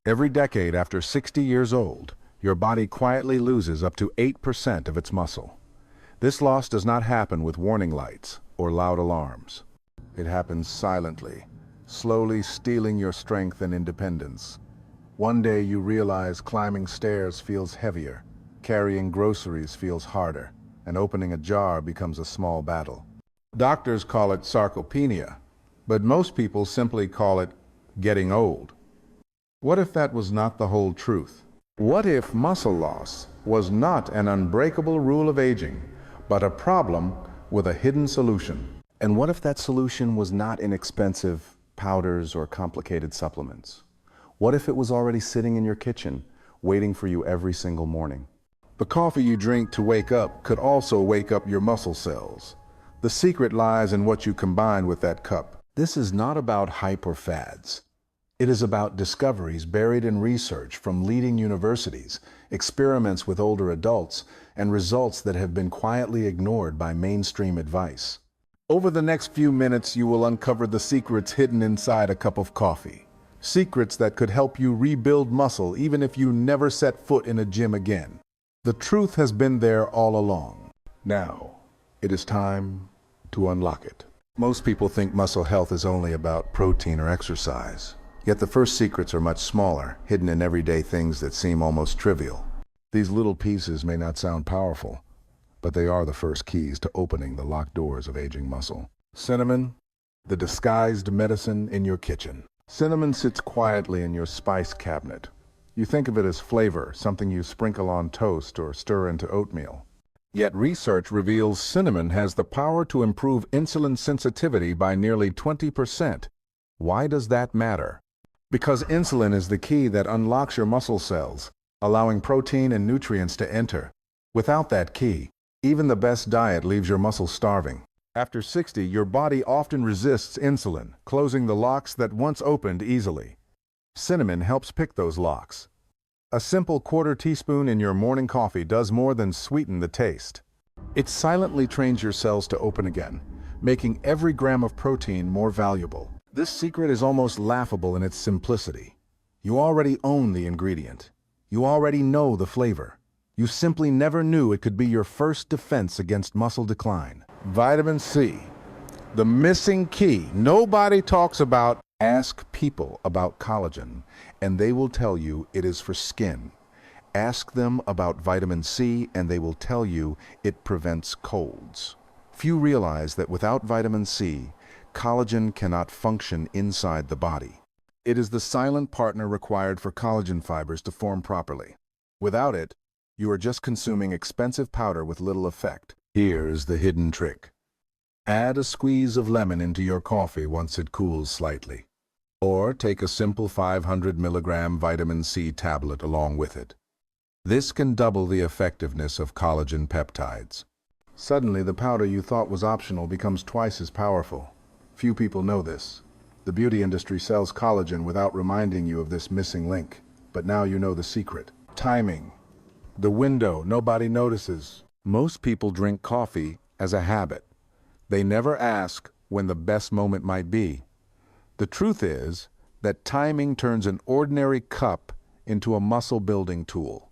Every decade after 60 years old, your body quietly loses up to 8% of its muscle. This loss does not happen with warning lights or loud alarms. It happens silently, slowly stealing your strength and independence. One day you realize climbing stairs feels heavier, carrying groceries feels harder, and opening a jar becomes a small battle. Doctors call it sarcopenia, but most people simply call it getting old. What if that was not the whole truth? What if muscle loss was not an unbreakable rule of aging, but a problem with a hidden solution? And what if that solution was not inexpensive powders or complicated supplements? What if it was already sitting in your kitchen, waiting for you every single morning? The coffee you drink to wake up could also wake up your muscle cells. The secret lies in what you combine with that cup. This is not about hype or fads. It is about discoveries buried in research from leading universities, experiments with older adults, and results that have been quietly ignored by mainstream advice. Over the next few minutes, you will uncover the secrets hidden inside a cup of coffee. Secrets that could help you rebuild muscle even if you never set foot in a gym again. The truth has been there all along. Now, it is time to unlock it. Most people think muscle health is only about protein or exercise. Yet the first secrets are much smaller, hidden in everyday things that seem almost trivial. These little pieces may not sound powerful, but they are the first keys to opening the locked doors of aging muscle. Cinnamon, the disguised medicine in your kitchen. Cinnamon sits quietly in your spice cabinet. You think of it as flavor, something you sprinkle on toast or stir into oatmeal. Yet research reveals cinnamon has the power to improve insulin sensitivity by nearly 20%. Why does that matter? Because insulin is the key that unlocks your muscle cells, allowing protein and nutrients to enter. Without that key, even the best diet leaves your muscles starving. After 60, your body often resists insulin, closing the locks that once opened easily. Cinnamon helps pick those locks. A simple quarter teaspoon in your morning coffee does more than sweeten the taste. It silently trains your cells to open again, making every gram of protein more valuable. This secret is almost laughable in its simplicity. You already own the ingredient. You already know the flavor. You simply never knew it could be your first defense against muscle decline. Vitamin C, the missing key. Nobody talks about. Ask people about collagen, and they will tell you it is for skin. Ask them about vitamin C, and they will tell you it prevents colds. Few realize that without vitamin C, collagen cannot function inside the body. It is the silent partner required for collagen fibers to form properly. Without it, you are just consuming expensive powder with little effect. Here's the hidden trick. Add a squeeze of lemon into your coffee once it cools slightly. Or take a simple 500 milligram vitamin C tablet along with it. This can double the effectiveness of collagen peptides. Suddenly, the powder you thought was optional becomes twice as powerful. Few people know this. The beauty industry sells collagen without reminding you of this missing link. But now you know the secret. Timing. The window nobody notices. Most people drink coffee as a habit. They never ask when the best moment might be. The truth is that timing turns an ordinary cup into a muscle-building tool.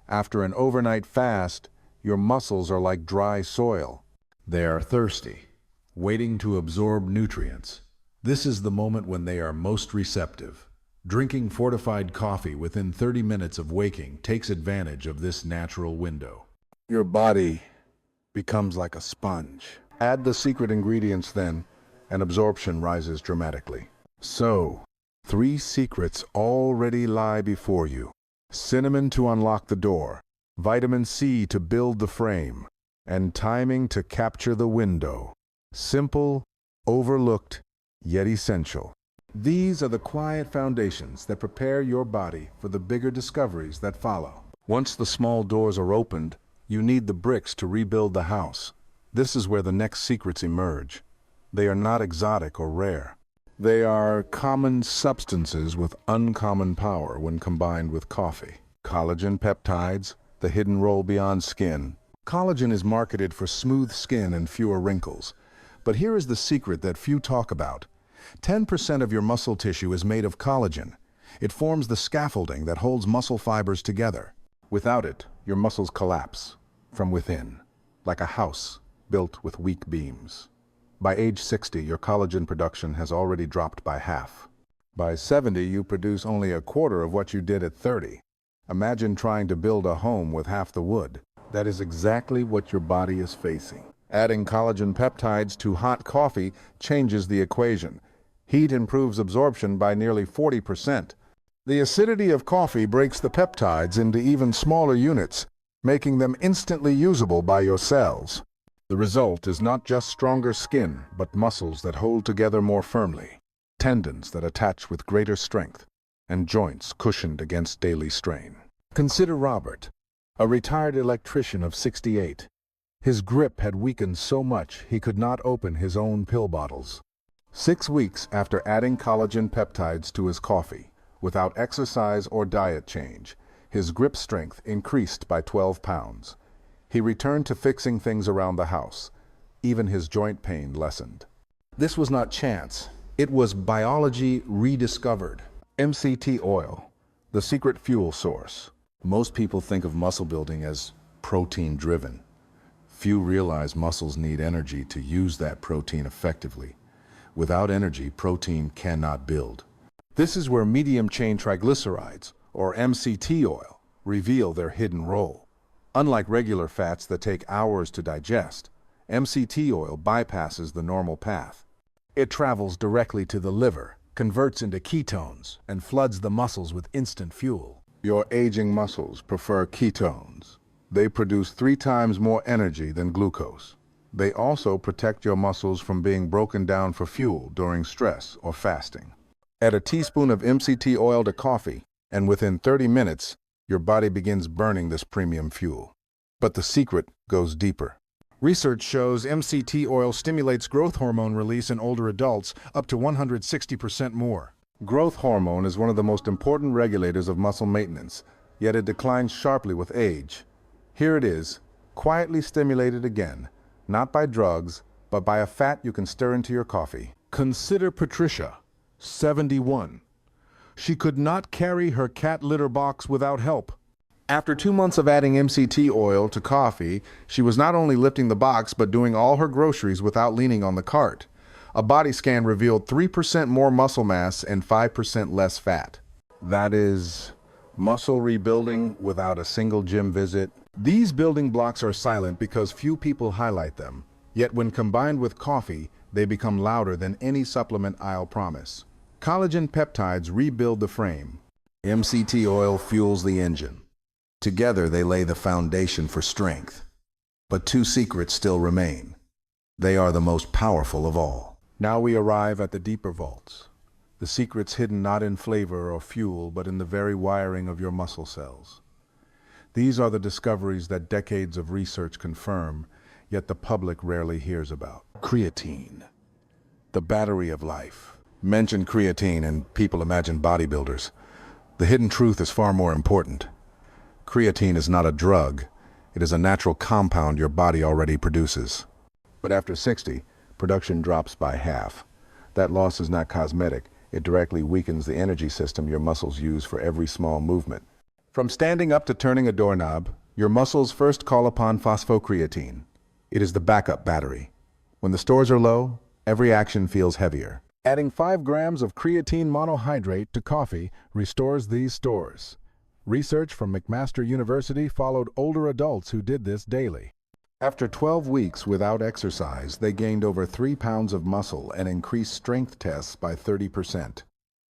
After an overnight fast, your muscles are like dry soil. They are thirsty, waiting to absorb nutrients. This is the moment when they are most receptive. Drinking fortified coffee within 30 minutes of waking takes advantage of this natural window. Your body becomes like a sponge. Add the secret ingredients then, and absorption rises dramatically. So, 3 secrets already lie before you. Cinnamon to unlock the door, vitamin C to build the frame, and timing to capture the window. Simple, overlooked, yet essential. These are the quiet foundations that prepare your body for the bigger discoveries that follow. Once the small doors are opened, you need the bricks to rebuild the house. This is where the next secrets emerge. They are not exotic or rare. They are common substances with uncommon power when combined with coffee. Collagen peptides, the hidden role beyond skin. Collagen is marketed for smooth skin and fewer wrinkles. But here is the secret that few talk about. 10% of your muscle tissue is made of collagen. It forms the scaffolding that holds muscle fibers together. Without it, your muscles collapse from within, like a house built with weak beams. By age 60, your collagen production has already dropped by half. By 70, you produce only a quarter of what you did at 30. Imagine trying to build a home with half the wood. That is exactly what your body is facing. Adding collagen peptides to hot coffee changes the equation. Heat improves absorption by nearly 40%. The acidity of coffee breaks the peptides into even smaller units, making them instantly usable by your cells. The result is not just stronger skin, but muscles that hold together more firmly, tendons that attach with greater strength, and joints cushioned against daily strain. Consider Robert, a retired electrician of 68. His grip had weakened so much he could not open his own pill bottles. 6 weeks after adding collagen peptides to his coffee, without exercise or diet change, his grip strength increased by 12 pounds. He returned to fixing things around the house. Even his joint pain lessened. This was not chance. It was biology rediscovered. MCT oil, the secret fuel source. Most people think of muscle building as protein-driven. Few realize muscles need energy to use that protein effectively. Without energy, protein cannot build. This is where medium-chain triglycerides, or MCT oil, reveal their hidden role. Unlike regular fats that take hours to digest, MCT oil bypasses the normal path. It travels directly to the liver, converts into ketones, and floods the muscles with instant fuel. Your aging muscles prefer ketones. They produce 3 times more energy than glucose. They also protect your muscles from being broken down for fuel during stress or fasting. Add a teaspoon of MCT oil to coffee, and within 30 minutes, your body begins burning this premium fuel. But the secret goes deeper. Research shows MCT oil stimulates growth hormone release in older adults up to 160% more. Growth hormone is one of the most important regulators of muscle maintenance, yet it declines sharply with age. Here it is, quietly stimulated again, not by drugs, but by a fat you can stir into your coffee. Consider Patricia, 71. She could not carry her cat litter box without help. After 2 months of adding MCT oil to coffee, she was not only lifting the box but doing all her groceries without leaning on the cart. A body scan revealed 3% more muscle mass and 5% less fat. That is muscle rebuilding without a single gym visit. These building blocks are silent because few people highlight them. Yet when combined with coffee, they become louder than any supplement I'll promise. Collagen peptides rebuild the frame. MCT oil fuels the engine. Together they lay the foundation for strength. But 2 secrets still remain. They are the most powerful of all. Now we arrive at the deeper vaults. The secrets hidden not in flavor or fuel, but in the very wiring of your muscle cells. These are the discoveries that decades of research confirm, yet the public rarely hears about. Creatine, the battery of life. Mention creatine and people imagine bodybuilders. The hidden truth is far more important. Creatine is not a drug. It is a natural compound your body already produces. But after 60, production drops by half. That loss is not cosmetic. It directly weakens the energy system your muscles use for every small movement. From standing up to turning a doorknob, your muscles first call upon phosphocreatine. It is the backup battery. When the stores are low, every action feels heavier. Adding 5 grams of creatine monohydrate to coffee restores these stores. Research from McMaster University followed older adults who did this daily. After 12 weeks without exercise, they gained over 3 pounds of muscle and increased strength tests by 30%.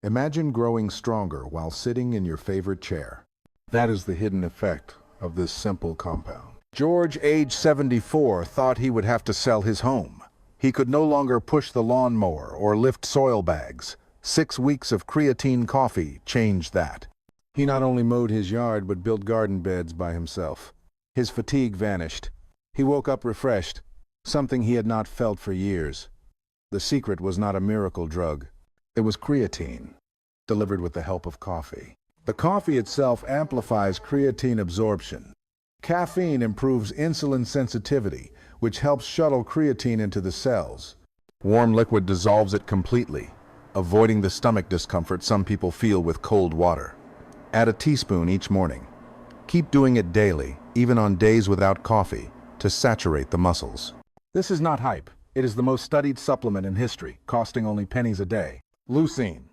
Imagine growing stronger while sitting in your favorite chair. That is the hidden effect of this simple compound. George, age 74, thought he would have to sell his home. He could no longer push the lawnmower or lift soil bags. 6 weeks of creatine coffee changed that. He not only mowed his yard but built garden beds by himself. His fatigue vanished. He woke up refreshed, something he had not felt for years. The secret was not a miracle drug. It was creatine, delivered with the help of coffee. The coffee itself amplifies creatine absorption. Caffeine improves insulin sensitivity, which helps shuttle creatine into the cells. Warm liquid dissolves it completely. avoiding the stomach discomfort some people feel with cold water. Add a teaspoon each morning. Keep doing it daily, even on days without coffee, to saturate the muscles. This is not hype. It is the most studied supplement in history, costing only pennies a day. Leucine,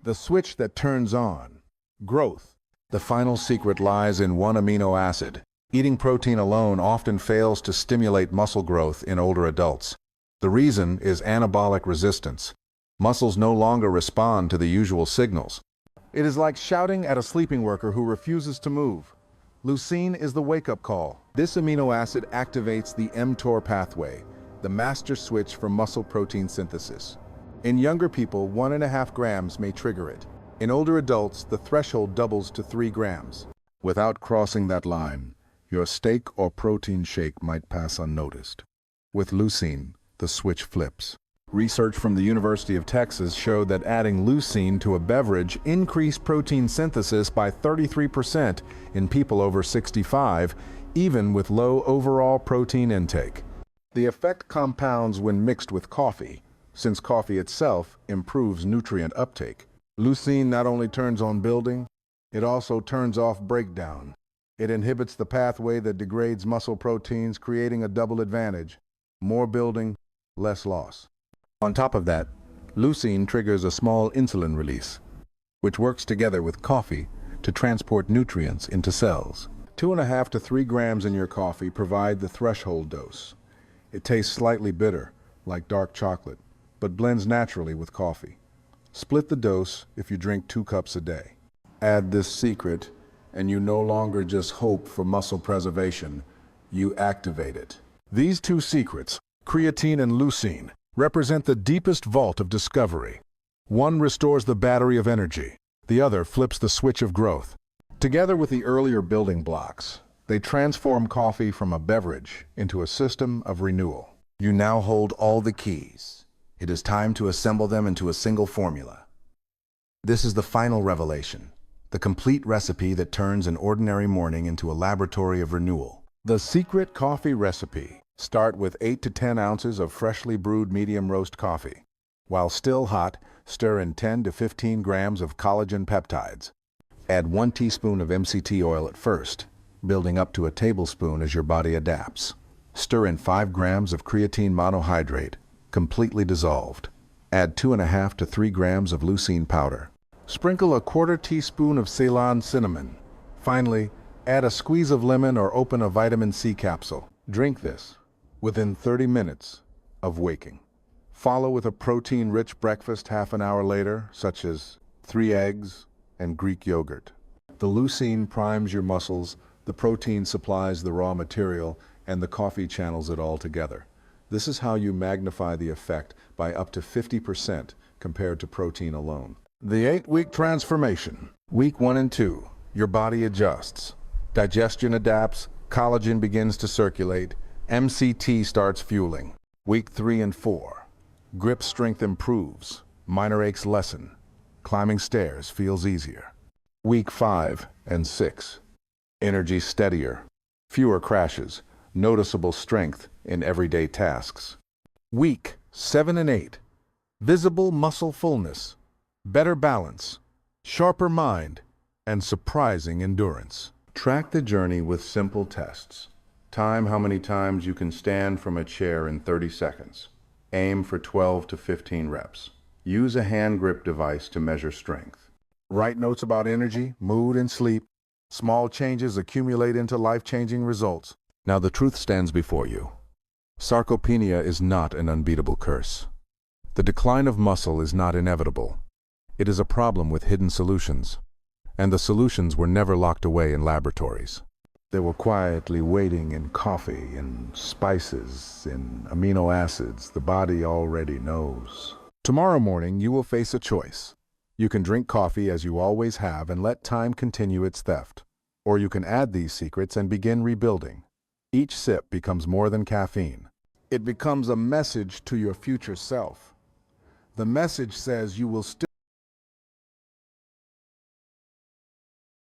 the switch that turns on growth. The final secret lies in one amino acid. Eating protein alone often fails to stimulate muscle growth in older adults. The reason is anabolic resistance. Muscles no longer respond to the usual signals. It is like shouting at a sleeping worker who refuses to move. Leucine is the wake-up call. This amino acid activates the mTOR pathway, the master switch for muscle protein synthesis. In younger people, 1.5 grams may trigger it. In older adults, the threshold doubles to 3 grams. Without crossing that line, your steak or protein shake might pass unnoticed. With leucine, the switch flips. Research from the University of Texas showed that adding leucine to a beverage increased protein synthesis by 33% in people over 65, even with low overall protein intake. The effect compounds when mixed with coffee, since coffee itself improves nutrient uptake. Leucine not only turns on building, it also turns off breakdown. It inhibits the pathway that degrades muscle proteins, creating a double advantage: more building, less loss. On top of that, leucine triggers a small insulin release, which works together with coffee to transport nutrients into cells. 2.5 to 3 grams in your coffee provide the threshold dose. It tastes slightly bitter, like dark chocolate, but blends naturally with coffee. Split the dose if you drink 2 cups a day. Add this secret, and you no longer just hope for muscle preservation, you activate it. These 2 secrets, creatine and leucine, represent the deepest vault of discovery. One restores the battery of energy, the other flips the switch of growth. Together with the earlier building blocks, they transform coffee from a beverage into a system of renewal. You now hold all the keys. It is time to assemble them into a single formula. This is the final revelation, the complete recipe that turns an ordinary morning into a laboratory of renewal. The secret coffee recipe. Start with 8 to 10 ounces of freshly brewed medium roast coffee. While still hot, stir in 10 to 15 grams of collagen peptides. Add 1 teaspoon of MCT oil at first, building up to a tablespoon as your body adapts. Stir in 5 grams of creatine monohydrate, completely dissolved. Add 2.5 to 3 grams of leucine powder. Sprinkle a 1/4 teaspoon of Ceylon cinnamon. Finally, add a squeeze of lemon or open a vitamin C capsule. Drink this within 30 minutes of waking. Follow with a protein-rich breakfast half an hour later, such as 3 eggs and Greek yogurt. The leucine primes your muscles, the protein supplies the raw material, and the coffee channels it all together. This is how you magnify the effect by up to 50% compared to protein alone. The 8-week transformation. Week 1 and 2, your body adjusts. Digestion adapts, collagen begins to circulate, MCT starts fueling. Week 3 and 4, grip strength improves, minor aches lessen, climbing stairs feels easier. Week 5 and 6, energy steadier, fewer crashes, noticeable strength in everyday tasks. Week 7 and 8, visible muscle fullness, better balance, sharper mind, and surprising endurance. Track the journey with simple tests. Time how many times you can stand from a chair in 30 seconds. Aim for 12 to 15 reps. Use a hand grip device to measure strength. Write notes about energy, mood, and sleep. Small changes accumulate into life-changing results. Now the truth stands before you. Sarcopenia is not an unbeatable curse. The decline of muscle is not inevitable. It is a problem with hidden solutions. And the solutions were never locked away in laboratories. They were quietly waiting in coffee, in spices, in amino acids the body already knows. Tomorrow morning, you will face a choice. You can drink coffee as you always have and let time continue its theft. Or you can add these secrets and begin rebuilding. Each sip becomes more than caffeine. It becomes a message to your future self. The message says you will still